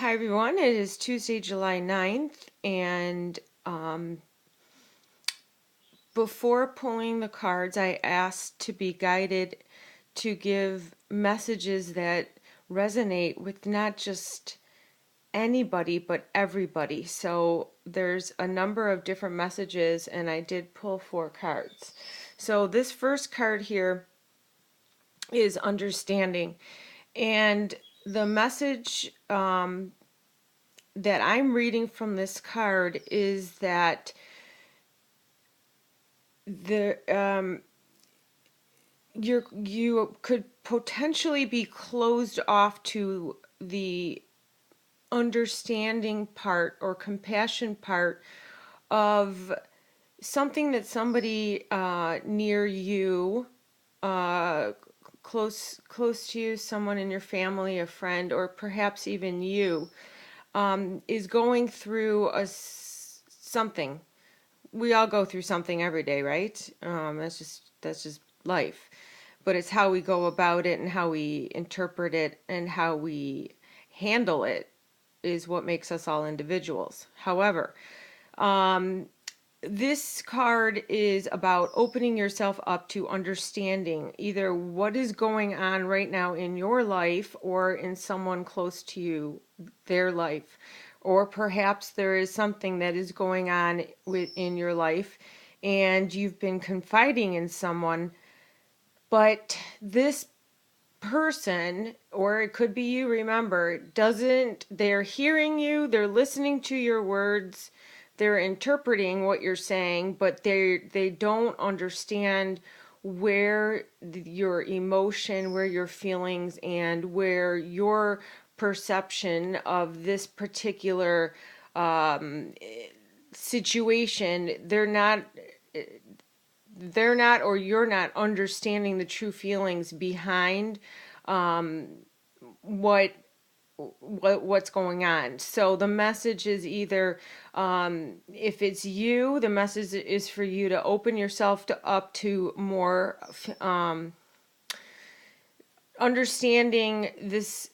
Hi everyone, it is Tuesday, July 9th, and before pulling the cards, I asked to be guided to give messages that resonate with not just anybody, but everybody. So there's a number of different messages, and I did pull four cards. So this first card here is understanding, and the message that I'm reading from this card is that the you could potentially be closed off to the understanding part or compassion part of something that somebody near you, uh, close to you, someone in your family, a friend, or perhaps even you, is going through something. We all go through something every day, right? That's just life. But it's how we go about it and how we interpret it and how we handle it is what makes us all individuals. However, this card is about opening yourself up to understanding either what is going on right now in your life or in someone close to you, their life. Or perhaps there is something that is going on within your life and you've been confiding in someone, but this person, or it could be you, remember, they're hearing you, they're listening to your words, they're interpreting what you're saying, but they don't understand where your emotion, where your feelings, and where your perception of this particular situation, they're not or you're not understanding the true feelings behind what what's going on. So the message is either, if it's you, the message is for you to open yourself up to more understanding this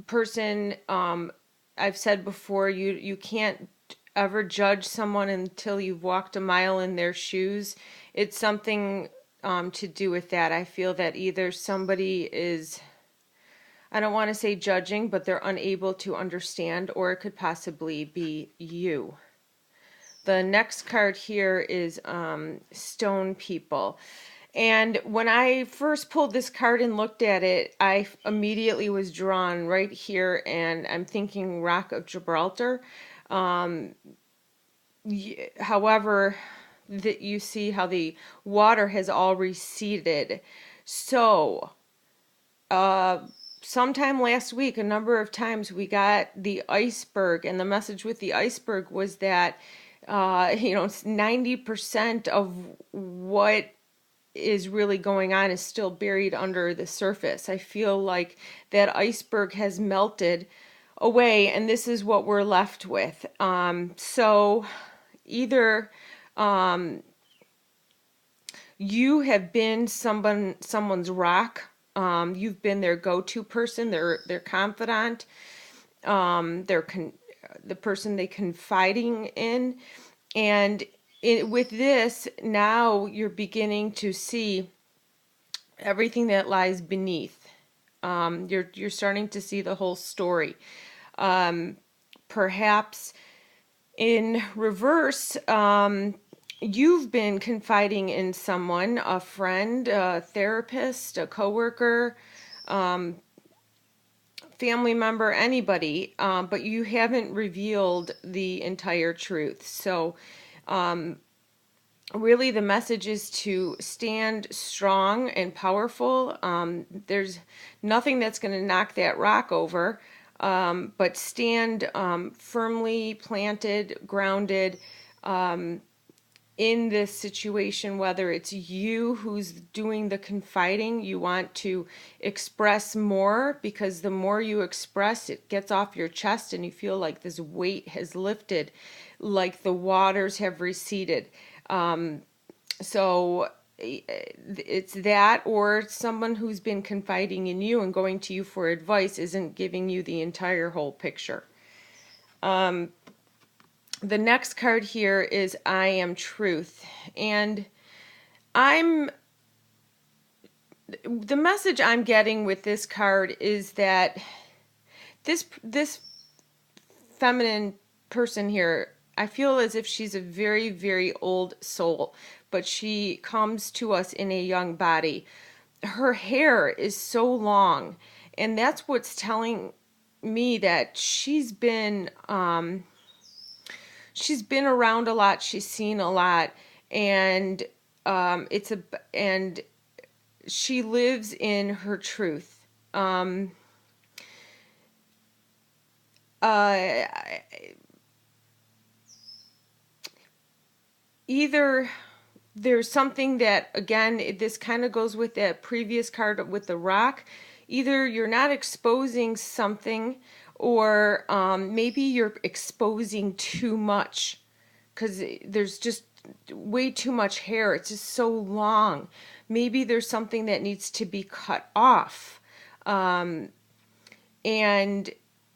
person. I've said before, you can't ever judge someone until you've walked a mile in their shoes. It's something to do with that. I feel that either somebody is, I don't want to say judging, but they're unable to understand, or it could possibly be you. The next card here is Stone People. And when I first pulled this card and looked at it, I immediately was drawn right here, and I'm thinking Rock of Gibraltar. However, that you see how the water has all receded. So, sometime last week, a number of times we got the iceberg, and the message with the iceberg was that, 90% of what is really going on is still buried under the surface. I feel like that iceberg has melted away, and this is what we're left with. So either you have been someone's rock. You've been their go-to person, their confidant, the person they confiding in, and with this now you're beginning to see everything that lies beneath. You're starting to see the whole story. Perhaps in reverse, you've been confiding in someone, a friend, a therapist, a coworker, family member, anybody, but you haven't revealed the entire truth. So, really, the message is to stand strong and powerful. There's nothing that's going to knock that rock over, but stand firmly planted, grounded, in this situation, whether it's you who's doing the confiding, you want to express more, because the more you express, it gets off your chest and you feel like this weight has lifted, like the waters have receded. So it's that, or someone who's been confiding in you and going to you for advice isn't giving you the entire whole picture. The next card here is I am truth. And I'm the message I'm getting with this card is that this feminine person here, I feel as if she's a very, very old soul, but she comes to us in a young body. Her hair is so long, and that's what's telling me that she's been around a lot, she's seen a lot, and it's a and she lives in her truth. Uh, Either there's something that, again, this kind of goes with that previous card with the rock. Either you're not exposing something, or maybe you're exposing too much because there's just way too much hair. It's just so long. Maybe there's something that needs to be cut off. And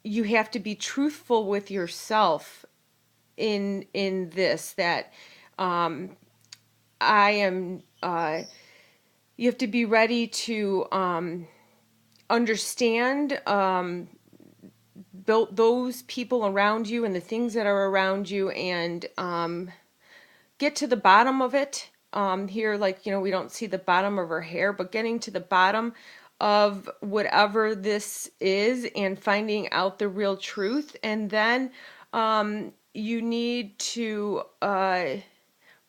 you have to be truthful with yourself in this, that I am you have to be ready to understand those people around you and the things that are around you, and get to the bottom of it. Here, like, we don't see the bottom of her hair, but getting to the bottom of whatever this is and finding out the real truth. And then you need to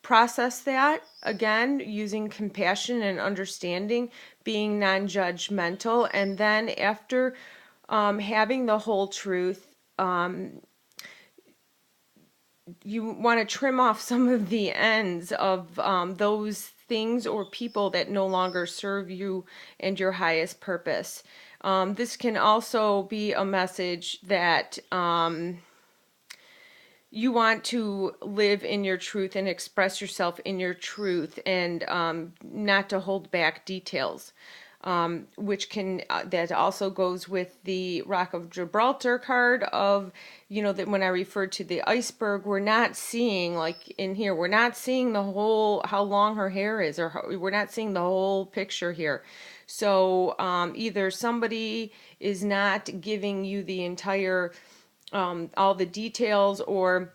process that, again, using compassion and understanding, being non-judgmental. And then after having the whole truth, you want to trim off some of the ends of those things or people that no longer serve you and your highest purpose. This can also be a message that you want to live in your truth and express yourself in your truth, and not to hold back details. Which can that also goes with the Rock of Gibraltar card of, that when I referred to the iceberg, we're not seeing, like in here, we're not seeing the whole, how long her hair is, or we're not seeing the whole picture here. So either somebody is not giving you the entire all the details, or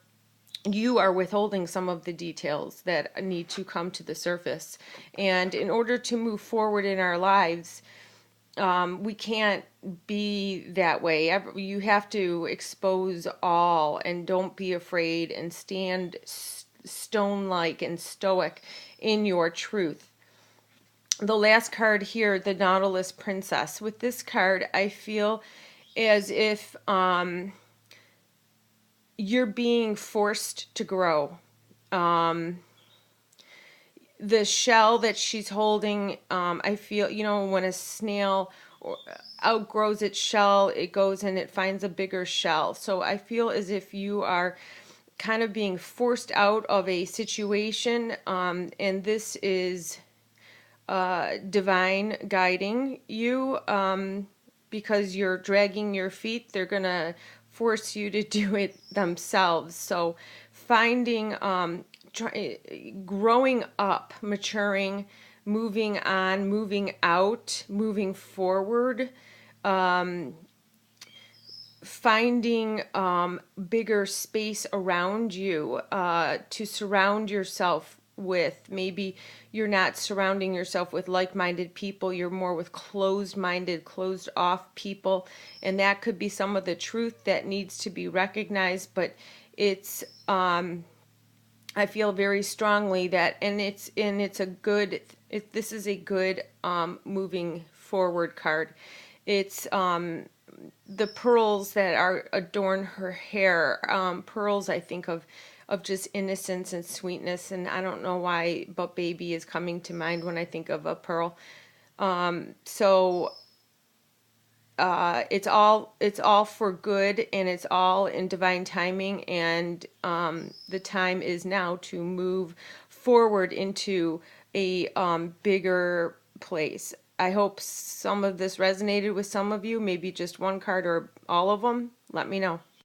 you are withholding some of the details that need to come to the surface. And in order to move forward in our lives, we can't be that way. You have to expose all, and don't be afraid, and stand stone-like and stoic in your truth. The last card here, the Nautilus Princess. With this card, I feel as if you're being forced to grow. The shell that she's holding, I feel, when a snail outgrows its shell, it goes and it finds a bigger shell. So I feel as if you are kind of being forced out of a situation, and this is divine guiding you, because you're dragging your feet. They're going to force you to do it themselves. So finding, growing up, maturing, moving on, moving out, moving forward, finding bigger space around you to surround yourself with. Maybe you're not surrounding yourself with like-minded people, you're more with closed-minded, closed-off people, and that could be some of the truth that needs to be recognized. But it's I feel very strongly that, and it's a good, this is a good moving forward card. It's the pearls that adorn her hair. Pearls, I think of just innocence and sweetness, and I don't know why, but baby is coming to mind when I think of a pearl. So it's all for good, and it's all in divine timing, and the time is now to move forward into a bigger place. I hope some of this resonated with some of you, maybe just one card or all of them. Let me know.